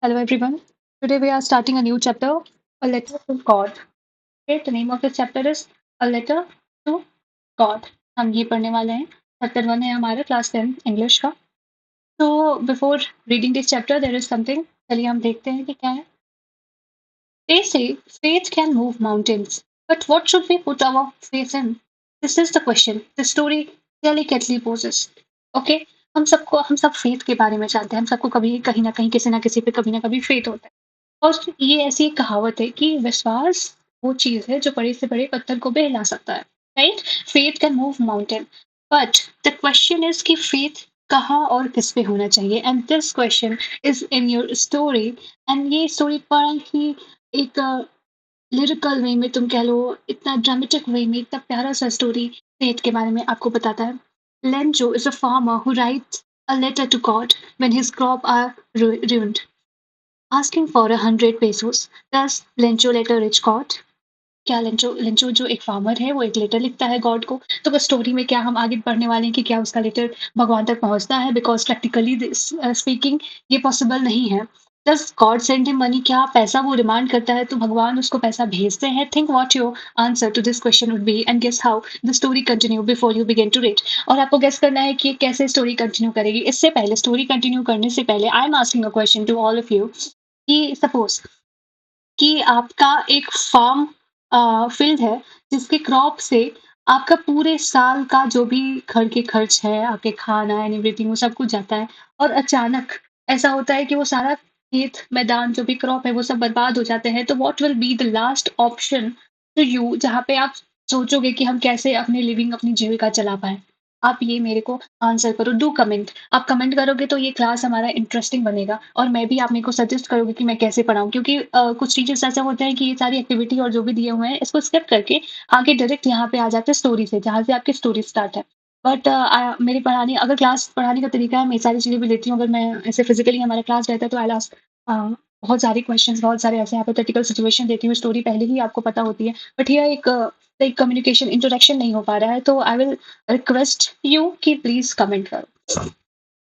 Hello, everyone. Today we are starting a new chapter, A Letter to God. Okay, the name of the chapter is A Letter to God. हम ये पढ़ने वाले हैं chapter 1 है हमारा class 10 English का. So before reading this chapter there is something. चलिए हम देखते हैं कि क्या है. They say faith can move mountains, but what should we put our faith in? This is the question the story delicately poses. Okay, हम सब faith के बारे में जानते हैं. हम सबको कभी कहीं ना कहीं किसी ना किसी पे कभी ना कभी फेथ होता है. और ये ऐसी एक कहावत है कि विश्वास वो चीज है जो बड़े से बड़े पत्थर को भी हिला सकता है. Right. Faith can move mountain, but the question is कि फेथ कहाँ और किस पे होना चाहिए. And this question is in your story. And ये स्टोरी पढ़ा कि एक लिरिकल वे में तुम कह लो, इतना ड्रामेटिक वे में इतना प्यारा सा स्टोरी फेथ के बारे में आपको बताता है. Lencho is a farmer who writes a letter to God when his crop are ruined, asking for 100 pesos. Does Lencho letter reach God? क्या लेंचो लेंचो जो एक फार्मर है वो एक लेटर लिखता है गॉड को. तो बस स्टोरी में क्या हम आगे पढ़ने वाले हैं कि क्या उसका लेटर भगवान तक पहुंचता है. बिकॉज प्रैक्टिकली स्पीकिंग ये पॉसिबल नहीं है. Does God send him money? क्या पैसा वो डिमांड करता है तो भगवान उसको पैसा भेजते हैं. Think what your answer to this question would be and guess how the story continue before you begin to read. और आपको गेस करना है कि कैसे स्टोरी कंटिन्यू करेगी. इससे पहले स्टोरी कंटिन्यू करने से पहले I am asking a question to all of you कि सपोज कि आपका एक फार्म फील्ड है जिसके क्रॉप से आपका पूरे साल का जो भी घर के खर्च है, आपके खाना एंड एवरीथिंग वो सब कुछ जाता है. और अचानक ऐसा होता है कि वो सारा खेत मैदान जो भी क्रॉप है वो सब बर्बाद हो जाते हैं. तो what will be the last option to you जहाँ पे आप सोचोगे कि हम कैसे अपनी लिविंग अपनी जीविका चला पाए. आप ये मेरे को आंसर करो. Do comment. आप कमेंट करोगे तो ये क्लास हमारा इंटरेस्टिंग बनेगा और मैं भी आप मेरे को सजेस्ट करोगे कि मैं कैसे पढ़ाऊँ. क्योंकि कुछ टीचर्स ऐसा होते हैं कि ये सारी एक्टिविटी और जो भी दिए हुए हैं इसको स्किप करके आगे डायरेक्ट यहाँ पे आ जाते हैं स्टोरी से, जहाँ से आपकी स्टोरी स्टार्ट है. बट मेरी पढ़ाने अगर क्लास पढ़ाने का तरीका है, मैं सारी चीज़ें भी लेती हूँ. अगर मैं ऐसे फिजिकली हमारा क्लास रहता है तो आई लास्ट बहुत सारे क्वेश्चंस, बहुत सारे ऐसे हाइपोथेटिकल सिचुएशन देती हूँ. स्टोरी पहले ही आपको पता होती है. बट ये एक कम्युनिकेशन इंटरेक्शन नहीं हो पा रहा है. तो आई विल रिक्वेस्ट यू कि प्लीज कमेंट करो.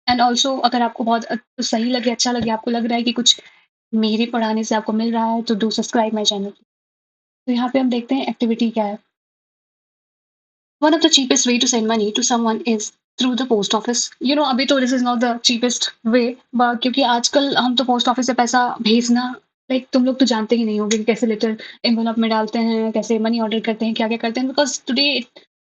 एंड ऑल्सो अगर आपको बहुत सही लगे, अच्छा लगे, आपको लग रहा है कि कुछ मेरे पढ़ाने से आपको मिल रहा है तो डू सब्सक्राइब माई चैनल. तो यहाँ पे हम देखते हैं एक्टिविटी क्या है. One of the cheapest way to send money to someone is through the post office. You know अभी तो this is not the cheapest way, क्योंकि आजकल हम तो पोस्ट ऑफिस से पैसा भेजना लाइक तुम लोग तो जानते ही नहीं होंगे कि कैसे लेटर एनवेलप में डालते हैं, कैसे मनी ऑर्डर करते हैं, क्या क्या करते हैं. Because today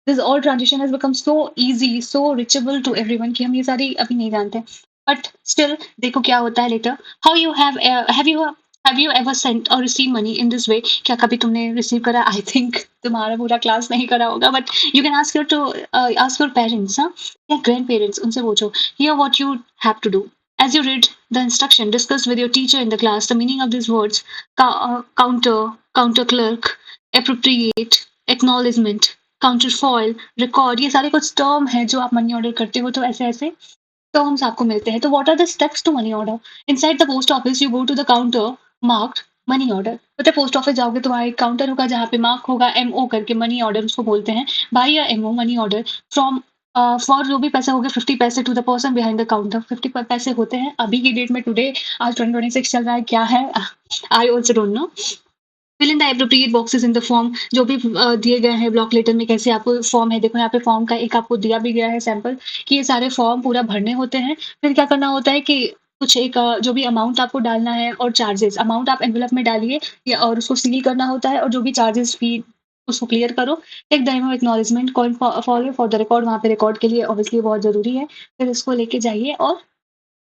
this all transaction has become so easy, so reachable to everyone कि हम ये सारी अभी नहीं जानते. बट स्टिल देखो क्या होता है letter. How you have you ever sent or receive money in this way. क्या कभी तुमने रिसीव करा? आई थिंक तुम्हारा पूरा क्लास नहीं करा होगा. But you can ask your parents, huh? या grandparents. उनसे पूछो. Here what you have to do. As you read the instruction, discuss with your teacher in the class the meaning of these words. Counter, counter clerk, appropriate, acknowledgement, counterfoil, record. ये सारे कुछ term है जो आप money order करते हो तो ऐसे ऐसे टर्म्स आपको मिलते हैं. तो what are the steps to money order. Inside the post office you go to the counter marked money order. पता है पोस्ट ऑफिस जाओगे तो वहाँ एक काउंटर होगा जहाँ पे मार्क होगा MO करके, मनी ऑर्डर उसको बोलते हैं. बाय या MO money order from for जो भी पैसा हो गया 50 पैसे to the person behind the counter. 50 पैसे होते हैं अभी की डेट में. टुडे आज 2026 चल रहा है, क्या है I also don't know. Fill in the appropriate boxes in the form. जो भी दिए गए हैं ब्लॉक लेटर में, कैसे आपको फॉर्म है देखो यहाँ पे फॉर्म का एक आपको दिया भी गया है सैंपल कि ये सारे फॉर्म पूरा भरने होते हैं. फिर क्या करना होता है कि कुछ एक जो भी अमाउंट आपको डालना है और चार्जेस अमाउंट आप एनवेलप में डालिए या और उसको सील करना होता है. और जो भी चार्जेस फी उसको क्लियर करो. Take the MO acknowledgement counterfoil for the record. वहाँ पे रिकॉर्ड के लिए ऑब्वियसली बहुत जरूरी है. फिर इसको लेके जाइए और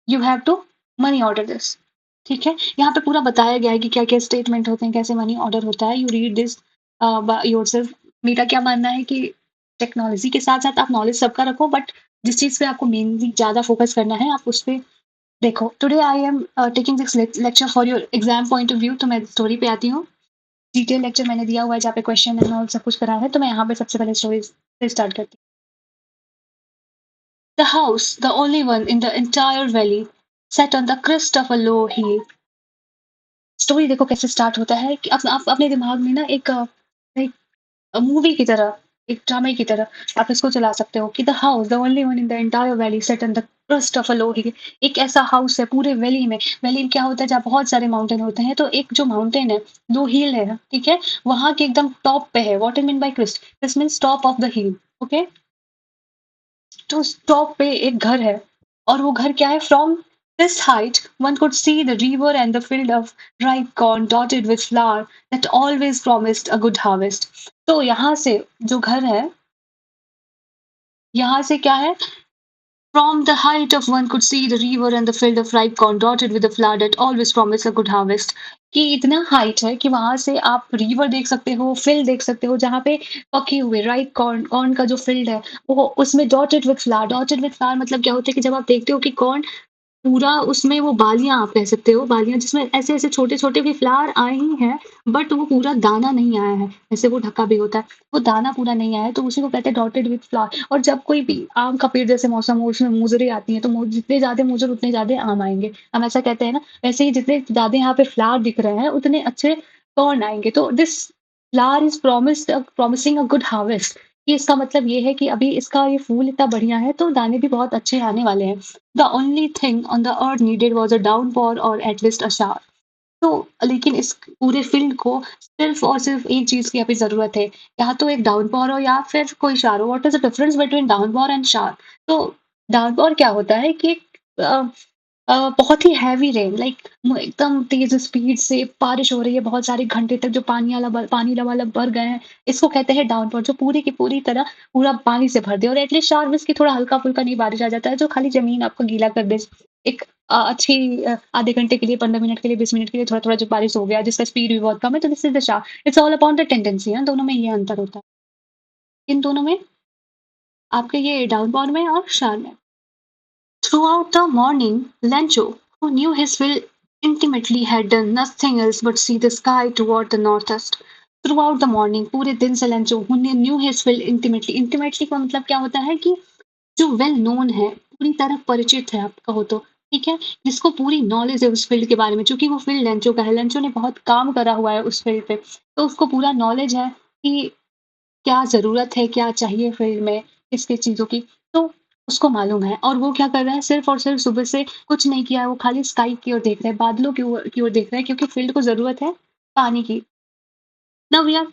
you have to money order this. ठीक है. यहाँ पे पूरा बताया गया है कि क्या क्या स्टेटमेंट होते हैं, कैसे मनी ऑर्डर होता है. You read this yourself. मेरा क्या मानना है कि टेक्नोलॉजी के साथ साथ आप नॉलेज सबका रखो, बट जिस चीज पे आपको मेनली ज्यादा फोकस करना है आप उस पर देखो. Today I am taking this lecture for your exam point of view. तो मैं स्टोरी पे आती हूँ. डिटेल लेक्चर मैंने दिया हुआ है जहाँ पे क्वेश्चन एंड ऑल सब कुछ करा है. तो मैं यहाँ पे सबसे पहले स्टोरी से स्टार्ट करती हूँ. The house, the only one in the entire valley, sat on the crest of a low hill. Story देखो कैसे स्टार्ट होता है कि आप अपने दिमाग में ना एक मूवी की तरह, एक ड्रामे की तरह आप इसको चला सकते हो कि the house the only one in the entire valley sat on the first of a low hill, एक ऐसा हाउस है पूरे वैली में। वैली में क्या होता है, जहाँ बहुत सारे माउंटेन होते हैं, तो एक जो माउंटेन है, लो हिल है, ठीक है? वहाँ के एकदम टॉप पे है। What I mean by crest? This means top of the hill, okay? तो उस टॉप पे एक घर है, और वो घर क्या है? From this height one could see the river and the field of ripe corn dotted with flower that always promised a good harvest। तो यहाँ से जो घर है, यहाँ से क्या है? From the height of one could see the river and the field of ripe corn dotted with the flower that always promise a good harvest। कि इतना हाइट है कि वहां से आप रिवर देख सकते हो, फील्ड देख सकते हो, जहाँ पे पके हुए राइट कॉर्न, कॉर्न का जो फील्ड है, वो उसमें dotted with flower. Dotted with flower मतलब क्या होता है कि जब आप देखते हो कि कॉर्न पूरा उसमें वो बालियाँ आप कह सकते हो, बालियाँ जिसमें ऐसे-ऐसे छोटे-छोटे भी फ्लावर आए ही हैं, बट वो पूरा दाना नहीं आया है, जैसे वो ढका भी होता है, वो दाना पूरा नहीं आया है, तो उसी को कहते हैं डॉटेड विथ फ्लावर। और जब कोई भी आम का पेड़ जैसे मौसम हो, उसमें मुजरे आती हैं, तो जितने ज़्यादा मुजर उतने ज़्यादा आम आएँगे, हम ऐसा कहते हैं ना, वैसे ही जितने ज़्यादा यहाँ पे फ्लावर दिख रहे हैं, उतने अच्छे कॉर्न आएँगे। तो this flower is promising a good harvest, कि इसका मतलब ये है कि अभी इसका ये फूल इतना बढ़िया है, तो दाने भी बहुत अच्छे आने वाले हैं। The only thing on the earth needed was a downpour or at least a shower। तो लेकिन इस पूरे फील्ड को सिर्फ और सिर्फ एक चीज की अभी जरूरत है, या तो एक डाउनपोर हो या फिर कोई shower. What is the difference between downpour and shower? तो डाउनपोर क्या होता है कि अ, बहुत ही हैवी रेन, लाइक एकदम तेज स्पीड से बारिश हो रही है बहुत सारे घंटे तक, जो पानी लबालब भर गए हैं, इसको कहते हैं डाउनपोर, जो पूरी की पूरी तरह पूरा पानी से भर दे। और एटलीस्ट शावर मींस की थोड़ा हल्का फुल्का नहीं बारिश आ जाता है, जो खाली जमीन आपको गीला कर दे। एक अच्छी आधे घंटे के लिए, 15 मिनट के लिए, 20 मिनट के लिए थोड़ा थोड़ा जो बारिश हो गया, जिसका स्पीड भी बहुत कम है, तो this is the shower. It's all upon the tendency है, दोनों में ये अंतर होता है। इन दोनों में, आपके ये डाउनपोर में और शावर में। Throughout the morning, Lencho, who knew his field intimately, had done nothing else but see the sky toward the northeast. Throughout the morning, पूरे दिन से Lencho, who knew his field intimately, intimately का मतलब क्या होता है कि जो वेल नोन है, पूरी तरह परिचित है, आप कहो तो, ठीक है? जिसको पूरी नॉलेज है उस फील्ड के बारे में, चूँकि वो फील्ड लेंचो का है, लेंचो ने बहुत काम करा हुआ है उस फील्ड पे, तो उसको पूरा नॉलेज है कि क्या ज़रूरत है, क्या चाहिए फील्ड में, किस-किस चीज़ों की, तो उसको मालूम है। और वो क्या कर रहा है, सिर्फ़ और सिर्फ़ सुबह से कुछ नहीं किया है, वो खाली स्काई की ओर देख रहा है, बादलों की ओर देख रहा है, क्योंकि फील्ड को ज़रूरत है पानी की। Now we are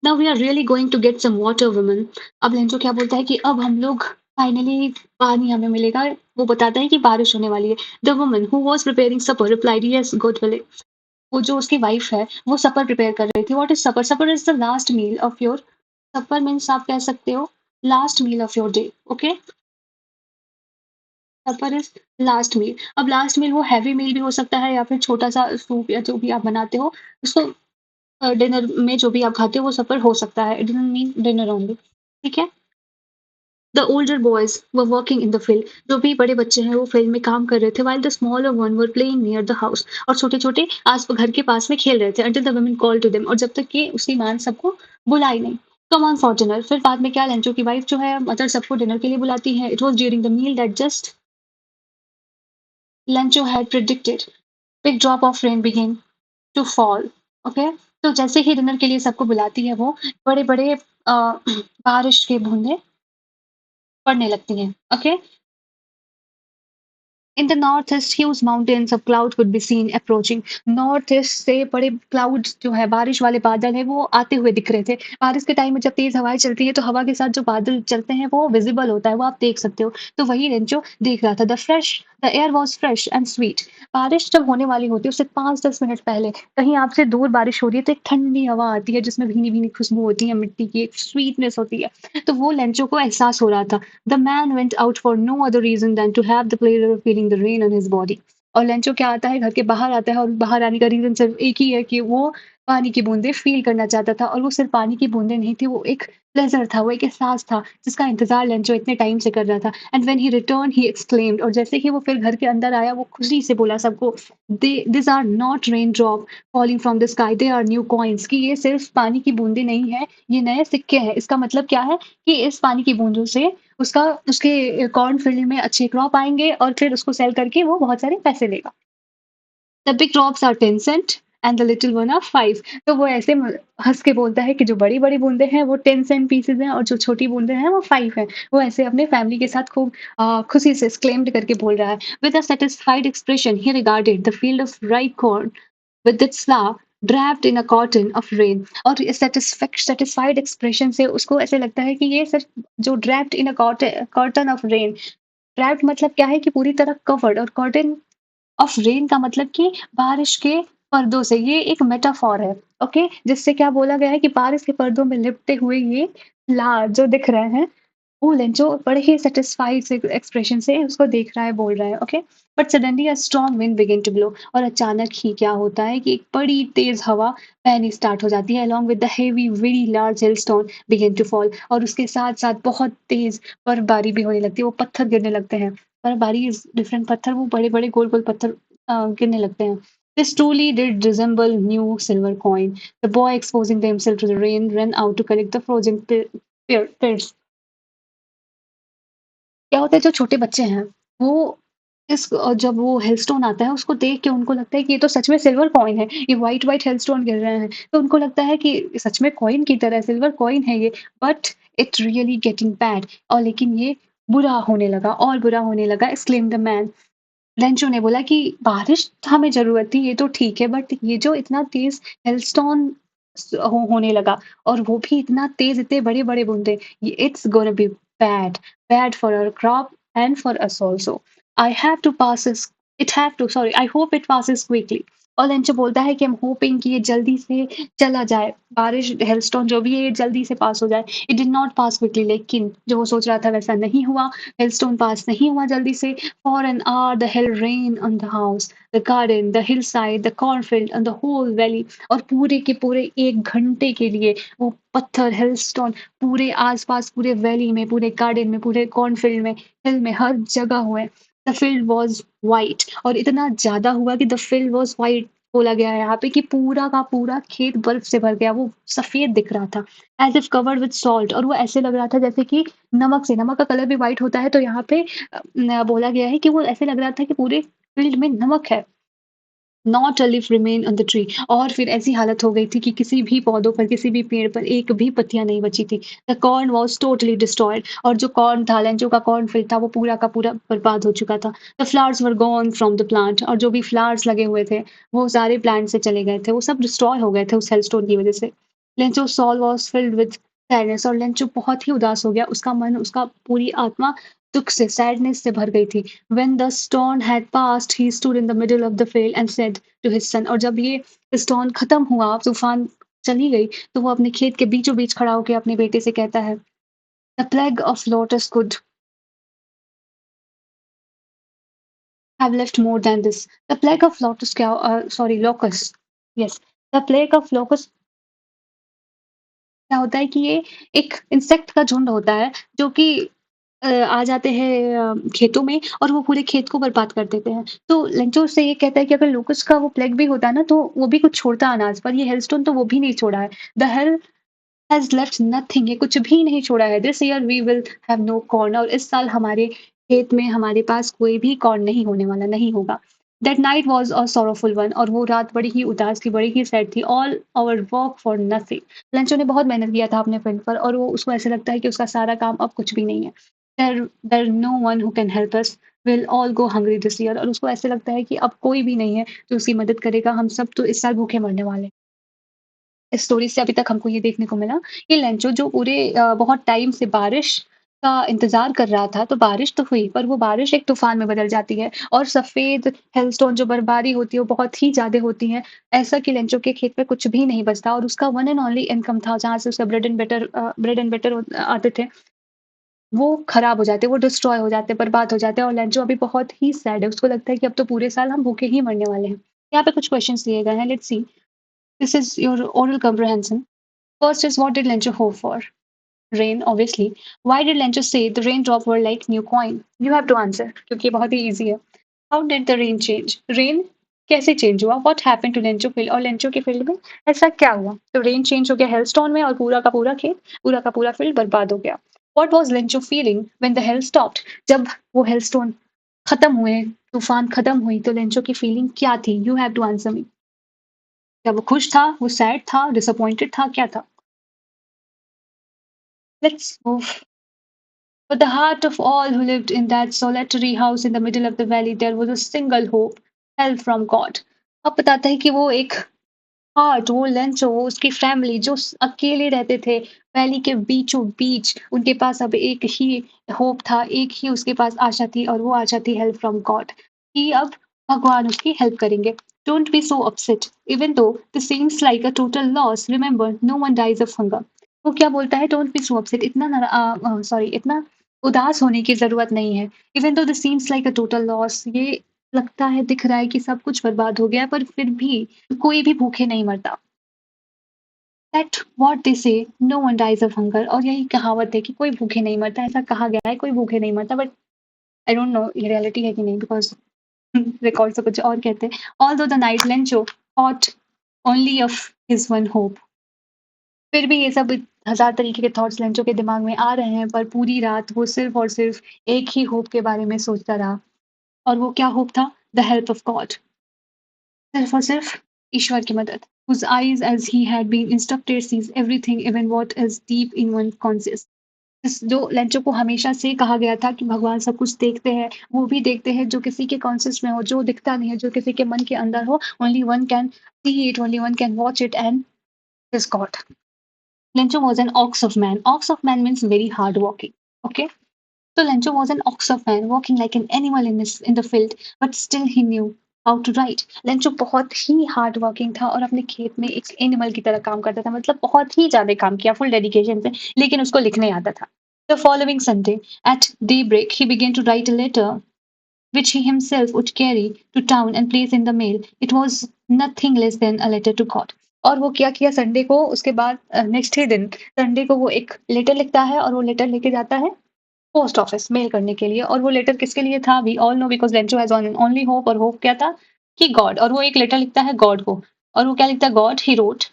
now we are really going to get some water woman. अब लेंचो क्या बोलता है कि अब हम लोग फाइनली पानी हमें मिलेगा। वो बताता है कि बारिश होने वाली है। The woman who was preparing supper replied, "yes, God will." वो जो उसकी वाइफ़ है, वो सपर प्रिपेयर कर रही थी। What is supper? Supper is the last meal of your, supper means आप कह सकते हो last meal of your day, okay? Supper is last meal. अब लास्ट मील वो हेवी मील भी हो सकता है, या फिर छोटा-सा सूप या जो भी आप बनाते हो, उसको डिनर में जो भी आप खाते हो वो सपर हो सकता है। It doesn't mean dinner only, ठीक है? The older boys were working in the field, जो भी बड़े बच्चे हैं वो फील्ड में काम कर रहे थे, while the smaller one were playing near the house, और छोटे-छोटे घर के पास में खेल रहे थे, until the woman called to them, और जब तक कि उसकी माँ ने सबको बुलाई नहीं। कम ऑन फॉर डिनर, फिर बाद में क्या, लेंचो की वाइफ जो है, मदर सबको डिनर के लिए बुलाती है। It was during the meal that just Lencho had predicted, big drop of rain begin to fall, okay? तो जैसे ही डिनर के लिए सबको बुलाती है वो, बड़े-बड़े बारिश के बूंदें पड़ने लगती हैं, okay? In the northeast, huge mountains of cloud could be seen approaching। North east से बड़े क्लाउड्स जो है, बारिश वाले बादल हैं, वो आते हुए दिख रहे थे। बारिश के टाइम में जब तेज हवाएं चलती हैं, तो हवा के साथ जो बादल चलते हैं वो विजिबल होता है, वो आप देख सकते हो। तो वही रेंचो देख रहा था। The air was fresh and sweet. बारिश जब होने वाली होती है, उससे 5-10 मिनट पहले कहीं आपसे दूर बारिश हो रही है, तो एक ठंडी हवा आती है, जिसमें भीनी भीनी खुशबू होती है, मिट्टी की एक स्वीटनेस होती है। तो वो लेंचो को एहसास हो रहा था। The man went out for no other reason than to have the pleasure of feeling the rain on his body। और लेंचो क्या आता है, घर के बाहर आता है, और बाहर आने का रीज़न सिर्फ़ एक ही है कि वो पानी की बूँदें फ़ील करना चाहता था, और वो सिर्फ़ पानी की बूँदें नहीं थी, वो एक प्लेज़र था, वो एक एहसास था, जिसका इंतज़ार लेंचो इतने टाइम से कर रहा था। And when he returned he exclaimed, और जैसे ही वो फिर घर के अंदर आया, वो खुशी से बोला सबको, "these are not rain drop falling from the sky, they are new coins", कि ये सिर्फ़ पानी की बूँदें नहीं हैं, ये नए सिक्के हैं। इसका मतलब क्या है कि इस पानी की बूँदों से उसके कॉर्न फील्ड में अच्छे क्रॉप आएँगे, और फिर उसको सेल करके वो बहुत सारे पैसे लेगा। The big drops are 10 cent, and the little one are 5। तो वो ऐसे हंस के बोलता है कि जो बड़ी बड़ी बूंदे हैं वो 10 सेंट पीसेज हैं और जो छोटी बूंदे हैं वो 5 हैं। वो ऐसे अपने फैमिली के साथ खूब खुशी से exclaimed करके बोल रहा है। With a satisfied expression he regarded the field of ripe corn with its flower draped in a cotton of rain. और सेटिस्फाइड एक्सप्रेशन से उसको ऐसे लगता है कि ये सिर्फ जो draped in a cotton of rain, draped मतलब क्या है कि पूरी तरह कवर्ड, और कॉटन ऑफ रेन का मतलब कि बारिश के पर्दों से। ये एक मेटाफॉर है, ओके, जिससे क्या बोला गया है कि बारिश के पर्दों में लिपटे हुए ये फ्लावर जो दिख रहे हैं, कूल है, जो बड़े ही सैटिस्फाइड से एक्सप्रेशन से उसको देख रहा है, बोल रहा है, okay. But suddenly a strong wind begin to blow, और अचानक ही क्या होता है कि एक बड़ी तेज हवा बहनी स्टार्ट हो जाती है। Along with the heavy very large hailstone begin to fall, और उसके साथ साथ बहुत तेज बर्फबारी भी होने लगती है, वो पत्थर गिरने लगते हैं। बर्फबारी इज डिफरेंट, पत्थर वो बड़े बड़े गोल गोल पत्थर गिरने लगते हैं। This truly did resemble new silver coin. The boy, exposing himself to the rain, ran out to collect the frozen pits. क्या होता है, जो छोटे बच्चे हैं, वो जब वो हेलस्टोन आता है उसको देख के उनको लगता है कि ये तो सच में सिल्वर कॉइन है। ये व्हाइट-व्हाइट हेलस्टोन गिर रहे हैं, तो उनको लगता है कि सच में कॉइन की तरह सिल्वर कॉइन है ये। But it really getting bad, और लेकिन ये बुरा होने लगा और बुरा होने लगा, एक्सक्लेम्ड द मैन। लेंचो ने बोला कि बारिश हमें ज़रूरत थी, ये तो ठीक है, बट ये जो इतना तेज़ हेलस्टॉर्म होने लगा, और वो भी इतना तेज़, इतने बड़े-बड़े बूँदे, ये it's gonna be bad, bad for our crop and for us also. I have to pass this, it have to sorry I hope it passes quickly. और लेंचो बोलता है कि आई एम होपिंग कि ये जल्दी से चला जाए, बारिश हेलस्टॉर्म जो भी है ये जल्दी से पास हो जाए। It did not pass quickly, लेकिन जो वो सोच रहा था वैसा नहीं हुआ, हेलस्टोन पास नहीं हुआ जल्दी से। For an hour the hell rained on the house, the garden, the hillside, the cornfield and the whole valley। और पूरे के पूरे 1 घंटे के लिए वो पत्थर, hailstone पूरे आस-पास, पूरे वैली में, पूरे गार्डन में, पूरे कॉर्नफील्ड में, हिल में, हर जगह हुए। द फील्ड वाज़ व्हाइट, और इतना ज़्यादा हुआ कि द फील्ड वाज़ व्हाइट बोला गया है यहाँ पे कि पूरा का पूरा खेत बर्फ से भर गया, वो सफ़ेद दिख रहा था। As if covered with salt, और वो ऐसे लग रहा था जैसे कि नमक से, नमक का कलर भी व्हाइट होता है, तो यहाँ पे बोला गया है कि वो ऐसे लग रहा था कि पूरे फील्ड में नमक है। Not a leaf remain on the tree, और फिर ऐसी हालत हो गई थी कि किसी भी पौधों पर, किसी भी पेड़ पर एक भी पत्तियाँ नहीं बची थी। The corn was totally destroyed, और जो कॉर्न था, लेंचो का कॉर्न फील्ड था, वो पूरा का पूरा बर्बाद हो चुका था। The flowers were gone from the plant, और जो भी फ्लावर्स लगे हुए थे, वो सारे प्लांट से चले गए थे। वो सब डिस्ट्रॉय हो गए थे उस हेलस्टोन की वज़ह से। Lencho soul was filled with sadness, और लेंचो बहुत ही उदास हो गया। उसका मन, उसका पूरी आत्मा दुःख से, सैडनेस से भर गई थी। When the storm had passed, he stood in the middle of the field and said to his son, और जब ये storm खत्म हुआ, तूफान चली गई, तो वो अपने खेत के बीचों-बीच खड़ा होके अपने बेटे से कहता है, "The plague of lotus could have left more than this." The plague of lotus क्या sorry locust, yes, the plague of locust क्या होता है कि ये एक इंसेक्ट का झुंड होता है, जो कि आ जाते हैं खेतों में, और वो पूरे खेत को बर्बाद कर देते हैं। तो लेंचो उससे ये कहता है कि अगर लोकस्ट का वो प्लेग भी होता ना, तो वो भी कुछ छोड़ता अनाज पर, ये हेलस्टोन तो वो भी नहीं छोड़ा है। The hail has left nothing, ये कुछ भी नहीं छोड़ा है। This year we will have no corn, और इस साल हमारे खेत में हमारे पास कोई भी कॉर्न नहीं होने वाला, नहीं होगा। That night was a sorrowful one, और वो रात बड़ी ही उदास थी, बड़ी ही सैड थी। All our work for nothing, Lencho ने बहुत मेहनत किया था अपने फ़िल्म पर, और वो उसको ऐसा लगता है कि उसका सारा काम अब कुछ भी नहीं है। There there no one who can help us, will all go hungry this year, और उसको ऐसा लगता है कि अब कोई भी नहीं है जो उसकी मदद करेगा, हम सब तो इस साल भूखे मरने वाले हैं। इस स्टोरी से अभी तक हमको ये देखने को मिला कि लेंचो जो पूरे बहुत टाइम से बारिश का इंतज़ार कर रहा था, तो बारिश तो हुई, पर वो बारिश एक तूफ़ान में बदल जाती है, और सफ़ेद हेलस्टोन जो बर्फबारी होती है, वो बहुत ही ज़्यादा होती है। ऐसा कि लेंचो के खेत में कुछ भी नहीं बचता, और उसका वन एंड ओनली इनकम था, जहाँ से उसका ब्रेड एंड बटर आते थे, वो खराब हो जाते हैं, वो डिस्ट्रॉय हो जाते हैं, बर्बाद हो जाते हैं, और लेंचो अभी बहुत ही सैड है। उसको लगता है कि अब तो पूरे साल हम भूखे ही मरने वाले हैं। यहाँ पे कुछ क्वेश्चन्स दिए गए हैं, let's see. This is your oral comprehension. First is, what did Lencho hope for? Rain, obviously. Why did Lencho say the raindrop were like new coin? You have to answer, क्योंकि ये बहुत ही easy है. How did the rain change? Rain कैसे change हुआ? What happened to Lencho field? और Lencho के field में ऐसा क्या हुआ? तो rain change हो गया hailstone में, और पूरा का पूरा खेत, पूरा का पूरा field बर्बाद हो गया. What was Lencho feeling when the hail stopped? जब वो hailstone खत्म हुए, तूफान खत्म हुई, तो Lencho की feeling क्या थी? You have to answer me. क्या वो खुश था, वो सैड था, डिसअपॉइंटेड था, क्या था? Let's move. But the heart of all who lived in that solitary house in the middle of the valley, there was a single hope, help from God. अब बताता है कि वो एक हार्ट, वो लेंचो, वो उसकी फैमिली जो अकेले रहते थे वैली के बीचों बीच, उनके पास अब एक ही होप था, एक ही उसके पास आशा थी और वो आशा थी हेल्प फ्रॉम गॉड, कि अब भगवान उसकी हेल्प करेंगे। Don't be so upset even though this seems like a total loss, remember no one dies of hunger. वो क्या बोलता है, डोंट बी सो अपसेट, इतना उदास होने की जरूरत नहीं है। Even though this seems like a total loss, ये लगता है, दिख रहा है कि सब कुछ बर्बाद हो गया है, पर फिर भी कोई भी भूखे नहीं मरता। That what they say, no one dies of hunger, और यही कहावत है कि कोई भूखे नहीं मरता, ऐसा कहा गया है, कोई भूखे नहीं मरता, बट आई डोंट नो ये रियलिटी है कि नहीं, बिकॉज रिकॉर्ड से कुछ और कहते हैं। Although the night Lencho thought only of his one hope, फिर भी ये सब हजार तरीके के थॉट्स लेंचो के दिमाग में आ रहे हैं, पर पूरी रात वो सिर्फ और सिर्फ एक ही होप के बारे में सोचता रहा। और वो क्या होप था? द हेल्प ऑफ गॉड, सिर्फ और सिर्फ ईश्वर की मदद। Whose eyes, as he had been instructed, sees everything, even what is deep in one conscious. जो लेंचो को हमेशा से कहा गया था कि भगवान सब कुछ देखते हैं, वो भी देखते हैं जो किसी के कॉन्शियस में हो, जो दिखता नहीं है, जो किसी के मन के अंदर हो। Only one can see it, only one can watch it, and this God. Lencho was an ox of man, ox of man means very hard working, okay. So Lencho was an ox of man, walking like an animal in the field, but still he knew how to write. Lencho बहुत ही hard working था और अपने खेत में एक animal की तरह काम करता था, मतलब बहुत ही ज्यादा काम किया फुल डेडिकेशन से, लेकिन उसको लिखने आता था। The following Sunday, at daybreak, he began to write a letter which he himself would carry to town and place in the mail. It was nothing less than a letter to God. और वो क्या किया Sunday को, उसके बाद next ही दिन Sunday को वो एक लेटर लिखता है और वो लेटर लेके जाता है पोस्ट ऑफिस मेल करने के लिए। और वो लेटर किसके लिए था? We all know, because Lencho has one and only hope, और होप क्या था? कि गॉड। और वो एक लेटर लिखता है गॉड को। और वो क्या लिखता है? God, he wrote,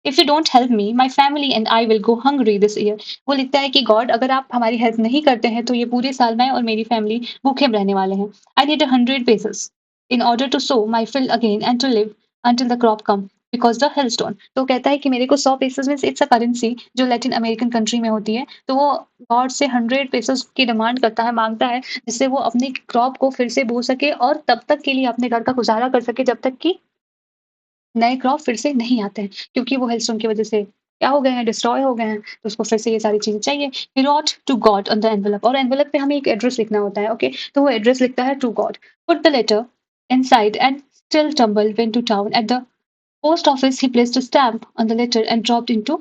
if you don't help me my family and I will go hungry this year. वो लिखता है कि गॉड, अगर आप हमारी हेल्प नहीं करते हैं तो ये पूरे साल मैं और मेरी फैमिली भूखे रहने वाले हैं। I need 100 pesos in order to sow my field again and to live until the crop come because the hailstone। तो कहता है कि मेरे को 100 पेसेस में, इट्स अ करेंसी जो लैटिन अमेरिकन कंट्री में होती है, तो वो गॉड से 100 पेसेस की डिमांड करता है, मांगता है, जिससे वो अपनी क्रॉप को फिर से बो सके और तब तक के लिए अपने घर का गुजारा कर सके, जब तक कि नए क्रॉप फिर से नहीं आते हैं, क्योंकि वो हेलस्टोन की वजह से क्या हो गए हैं, डिस्ट्रॉय हो गए हैं, तो उसको फिर से ये सारी चीजें चाहिए। He wrote to God on the envelope, और एनवेलप पे हमें एक एड्रेस लिखना होता है, ओके। तो वो एड्रेस लिखता है to God, put the letter inside and still tumble went to town at the post office. He placed a stamp on the letter and dropped into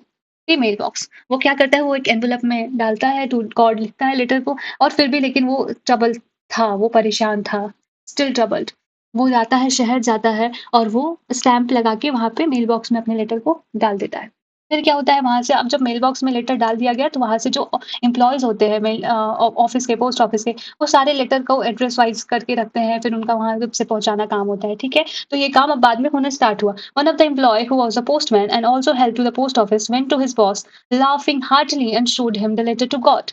the mail box. वो क्या करता है, वो एक एनवेलप में डालता है, टू गॉड लिखता है लेटर को, और फिर भी लेकिन वो ट्रबल था, वो परेशान था, स्टिल ट्रबल्ड। वो जाता है, शहर जाता है, और वो स्टैम्प लगा के वहां पे मेल बॉक्स में अपने लेटर को डाल देता है। फिर क्या होता है वहां से, अब जब मेल बॉक्स में लेटर डाल दिया गया तो वहां से जो एम्प्लॉयज होते हैं मेल ऑफिस के, पोस्ट ऑफिस के, वो सारे लेटर को एड्रेस वाइज करके रखते हैं, फिर उनका वहां से पहुंचाना काम होता है, ठीक है। तो ये काम अब बाद में होना स्टार्ट हुआ। One of the employee who was a postman and also help to the post office went to his boss laughing heartily and showed him the letter to God.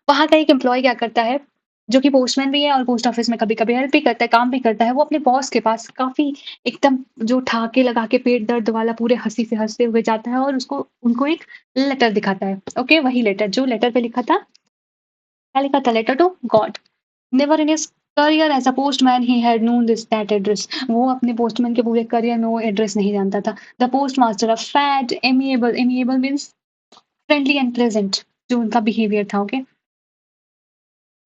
वहां का एक एम्प्लॉय क्या करता है, जो कि पोस्टमैन भी है और पोस्ट ऑफिस में कभी-कभी हेल्प भी करता है, काम भी करता है, वो अपने बॉस के पास काफ़ी एकदम जो ठहाके लगा के पेट दर्द वाला पूरे हँसी से हँसते हुए जाता है और उसको उनको एक लेटर दिखाता है। ओके, वही लेटर जो लेटर पे लिखा था, क्या लिखा था? Letter to God. Never in his career as a postman he had known this that address. वो अपने पोस्टमैन के पूरे करियर में वो एड्रेस नहीं जानता था। The post master a fat, amiable, amiable means friendly and pleasant, जो उनका बिहेवियर था, ओके।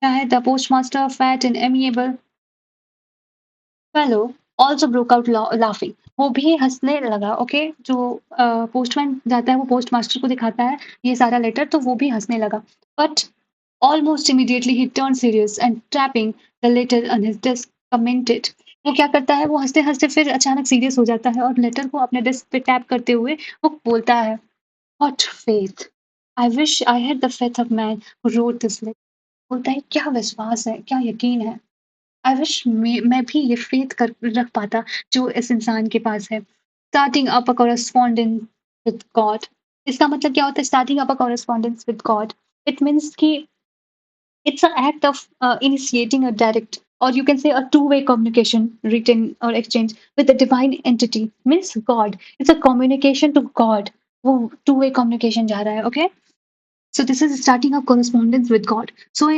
क्या है? The post master fat and amiable fellow also broke out laughing. वो भी हंसने लगा, ओके। जो पोस्टमैन जाता है वो पोस्ट मास्टर को दिखाता है ये सारा लेटर, तो वो भी हंसने लगा। But almost immediately he turn serious and tapping the later on his desk commented. वो क्या करता है, वो हंसते हंसते फिर अचानक सीरियस हो जाता है और लेटर को अपने डेस्क पे टैप करते हुए वो बोलता है, what faith, I wish I had the faith of man who wrote this letter. बोलता है क्या विश्वास है, क्या यकीन है, आई विश मैं भी ये फेथ कर रख पाता जो इस इंसान के पास है। Starting up a correspondence with God, इसका मतलब क्या होता है? Starting up a correspondence with God, it means कि it's an act of initiating a direct or you can say a two-way communication, written or exchange with the divine entity, means God. It's a communication to God. वो two-way communication जा रहा है, okay? So this is starting a correspondence with God. So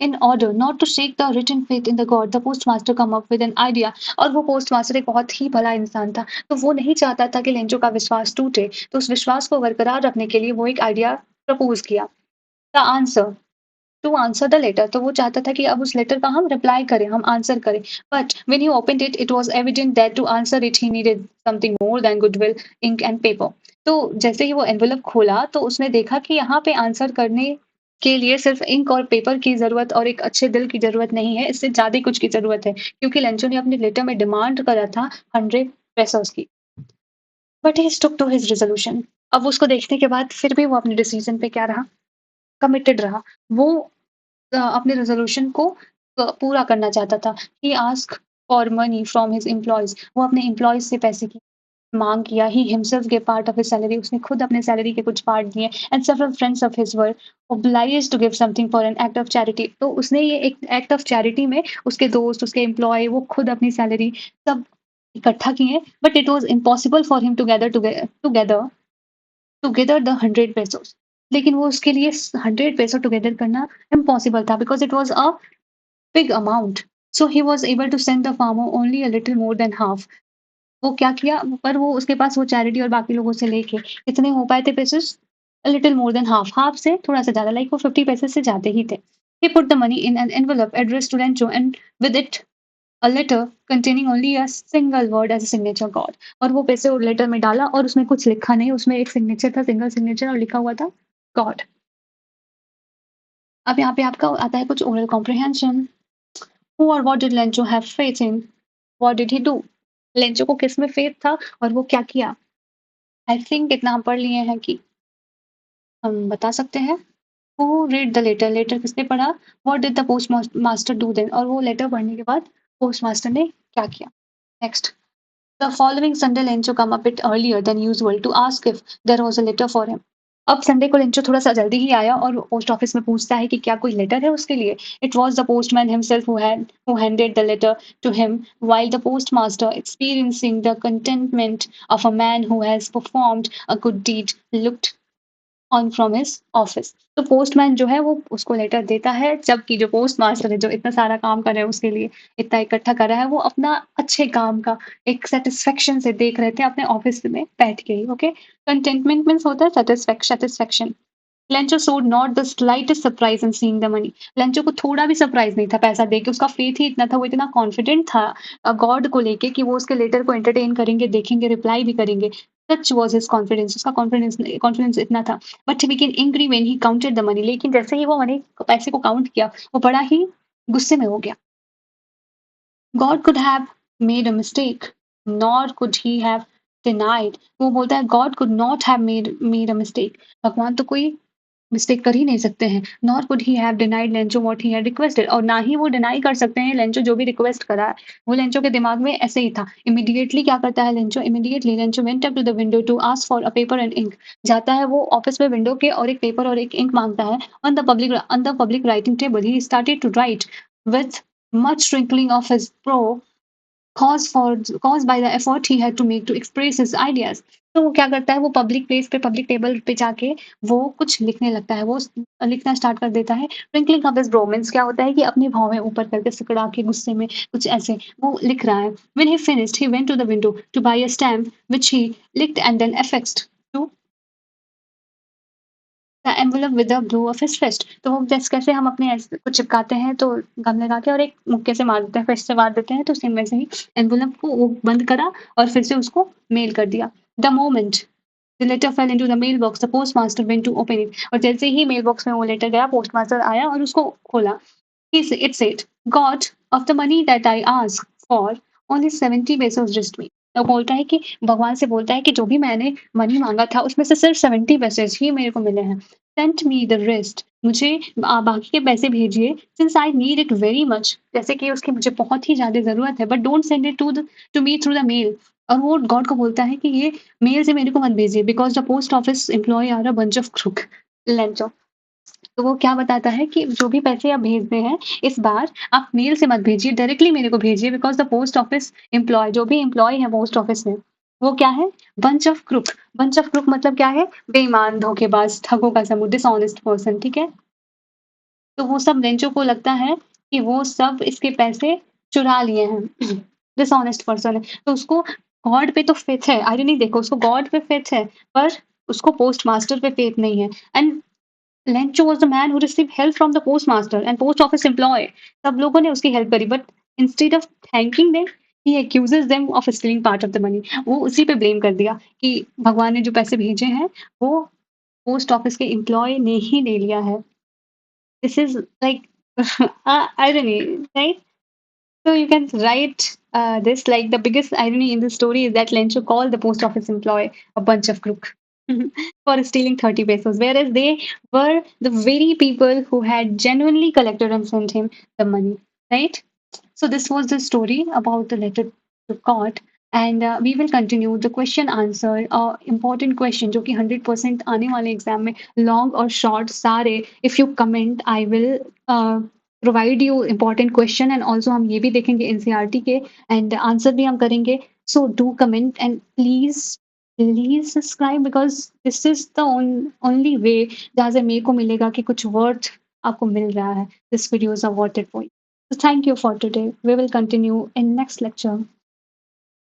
in order not to shake the written faith in the God, the postmaster come up with an idea. और वो postmaster एक बहुत ही भला इंसान था, तो वो नहीं चाहता था कि लेंचो का विश्वास टूटे, तो उस विश्वास को बरकरार रखने के लिए वो एक आइडिया प्रपोज किया। The answer to answer the letter, तो वो चाहता था कि अब उस लेटर का हम रिप्लाई करें, हम आंसर करें। But when he opened it, it was evident that to answer it he needed something more than goodwill, ink and paper. तो जैसे ही वो एनवेलप खोला तो उसने देखा कि यहाँ पे आंसर करने के लिए सिर्फ इंक और पेपर की जरूरत और एक अच्छे दिल की जरूरत नहीं है, इससे ज्यादा कुछ की जरूरत है, क्योंकि लेंचो ने अपने लेटर में डिमांड करा था 100 पेसोस की। But he stuck to his resolution. अब उसको देखने के बाद फिर भी वो अपने डिसीजन पे क्या रहा, कमिटेड रहा। वो अपने रेजोल्यूशन को पूरा करना चाहता था। He ask for money from his employees, वो अपने एम्प्लॉयज से पैसे की मांग किया। He himself give part of his salary, उसने खुद अपने सैलरी के कुछ पार्ट दिए। And several friends of his were obliged to give something for an act of charity, तो उसने ये एक एक्ट ऑफ चैरिटी में उसके दोस्त, उसके एम्प्लॉय, वो खुद अपनी सैलरी सब इकट्ठा किए। But it was impossible for him together together the 100 pesos, लेकिन वो उसके लिए 100 पेसो टुगेदर करना इम्पॉसिबल था, because it was a big amount. So he was able to send the farmer only a little more than half. वो क्या किया, पर वो उसके पास वो चैरिटी और बाकी लोगों से लेके कितने हो पाए थे pesos, a little more than half, half से थोड़ा सा ज्यादा, लाइक वो 50 पेसेस से जाते ही थे। He put the money in an envelope addressed to Rancho and with it a letter containing only a single word as a signature God. और वो पैसे और लेटर में डाला और उसमें कुछ लिखा नहीं, उसमें एक सिग्नेचर था, सिंगल सिग्नेचर, और लिखा हुआ था गॉड। अब यहाँ पे आपका आता है कुछ oral comprehension. Who or what did Lencho have faith in? What did he do? Lencho को किस में फेथ था और वो क्या किया? आई थिंक इतना हम पढ़ लिए हैं कि हम बता सकते हैं। Who read the letter? Letter किसने पढ़ा? What did the postmaster do then? और वो लेटर पढ़ने के बाद पोस्टमास्टर ने क्या किया? Next. The following Sunday, Lencho come a bit earlier than usual to ask if there was a letter for him. अब संडे को लेंचो थोड़ा सा जल्दी ही आया और पोस्ट ऑफिस में पूछता है कि क्या कोई लेटर है उसके लिए। It was the postman himself who handed the letter to him, while the postmaster, experiencing the contentment of a man who has performed a good deed, looked on from his office. तो postman जो है वो उसको letter देता है, जबकि जो post master है जो इतना सारा काम कर रहा है उसके लिए, इतना इकट्ठा कर रहा है, वो अपना अच्छे काम का एक सेटिस्फेक्शन से देख रहे थे अपने ऑफिस में बैठ के ही। ओके, कंटेंटमेंट मीन्स होता है satisfaction. Lencho showed not the slightest surprise in seeing the money. Lencho को थोड़ा भी सरप्राइज नहीं था पैसा देख के, उसका फेथ ही इतना था, वो इतना कॉन्फिडेंट था गॉड को लेके कि वो उसके लेटर को एंटरटेन करेंगे, देखेंगे, रिप्लाई भी करेंगे। सच वॉज हिज कॉन्फिडेंस, उसका कॉन्फिडेंस इतना था। But he became angry when he counted the money, लेकिन जैसे ही वो मनी पैसे को काउंट किया वो बड़ा ही गुस्से में हो गया। God could have made a mistake, nor could he have denied. वो बोलता है God could not have made a mistake, भगवान तो कोई मिस्टेक कर ही नहीं सकते हैं। Nor could he have denied Lencho what he had requested, और ना ही वो डिनाई कर सकते हैं लेंचो जो भी रिक्वेस्ट करा है। वो लेंचो के दिमाग में ऐसे ही था। इमीडिएटली क्या करता है Lencho, immediately Lencho went up to the window to ask for a paper and ink. जाता है वो ऑफिस में विंडो के और एक पेपर और एक इंक मांगता है। On the public writing table he started to write with much twinkling of his brow caused by the effort he had to make to express his ideas. तो वो क्या करता है, वो पब्लिक प्लेस पे, पब्लिक टेबल पे जाके वो कुछ लिखने लगता है, वो लिखना स्टार्ट कर देता है। Twinkling of his bro means क्या होता है कि अपनी भाव में ऊपर करके सिकड़ा के गुस्से में कुछ ऐसे वो लिख रहा है। When he finished, he went to the window to buy a stamp which he licked and then affixed to the envelope with the blow of his fist. तो वो जैसे कैसे हम अपने कुछ चिपकाते हैं तो गम लगा के और एक मुक्के से मार देते हैं, फिस्ट से मार देते हैं, तो सेम वैसे ही एनवेलप को वो बंद करा और फिर से उसको मेल कर दिया। The moment the letter fell into the mail box, the postmaster went to open it, और जैसे ही मेल बॉक्स में वो लेटर गया, पोस्टमास्टर आया और उसको खोला। It said, God, of the money that I asked for, only 70 pesos reached me. वो बोलता है कि भगवान से बोलता है कि जो भी मैंने मनी मांगा था उसमें से सिर्फ 70 पैसेज ही मेरे को मिले हैं। सेंट मी द रेस्ट, मुझे बाकी के पैसे भेजिए। Since I need it very much, जैसे कि उसकी मुझे बहुत ही ज्यादा जरूरत है। But don't send it to me through the mail. और वो गॉड को बोलता है कि ये मेल से मेरे को मत भेजिए, because the post office employ are a bunch of crook. Lencho तो वो क्या बताता है कि जो भी पैसे आप भेज रहे हैं, इस बार आप मेल से मत भेजिए, डायरेक्टली मेरे को भेजिए because the post office employee जो भी एम्प्लॉयी है पोस्ट ऑफिस में, वो क्या है? Bunch of crook. Bunch of crook मतलब क्या है? बेईमान, धोखेबाज, ठगों का समूह, डिसऑनेस्ट पर्सन, ठीक है? तो वो सब रेंचो को लगता है कि वो सब इसके पैसे चुरा लिए हैं। डिसऑनेस्ट पर्सन है। तो उसको गॉड पे तो फेथ है, आयरनी देखो उसको गॉड पे फेथ है, पर उसको पोस्ट मास्टर पे फेथ नहीं है। And Lencho was the man who received help from the post master and post office employee. सब लोगों ने उसकी हेल्प करी but instead of thanking them he accuses them of stealing part of the money. वो उसी पे blame कर दिया कि भगवान ने जो पैसे भेजे हैं वो पोस्ट ऑफिस के एम्प्लॉयी ने ही ले लिया है। This is like irony, right? So you can write this like the biggest irony in the story is that Lencho called the post office employee a bunch of crook for stealing 30 pesos, whereas they were the very people who had genuinely collected and sent him the money, right? So this was the story about the letter to God. And we will continue the question answer important question जो कि 100% आने वाले exam में long और short सारे if you comment I will provide you important question and also हम ये भी देखेंगे एनसीईआरटी के एंड आंसर भी हम करेंगे so do comment and please subscribe because this is the only way जहाँ से मेरे को मिलेगा कि कुछ वर्थ आपको मिल रहा है this videos are worth it for you. So thank you for today. We will continue in next lecture.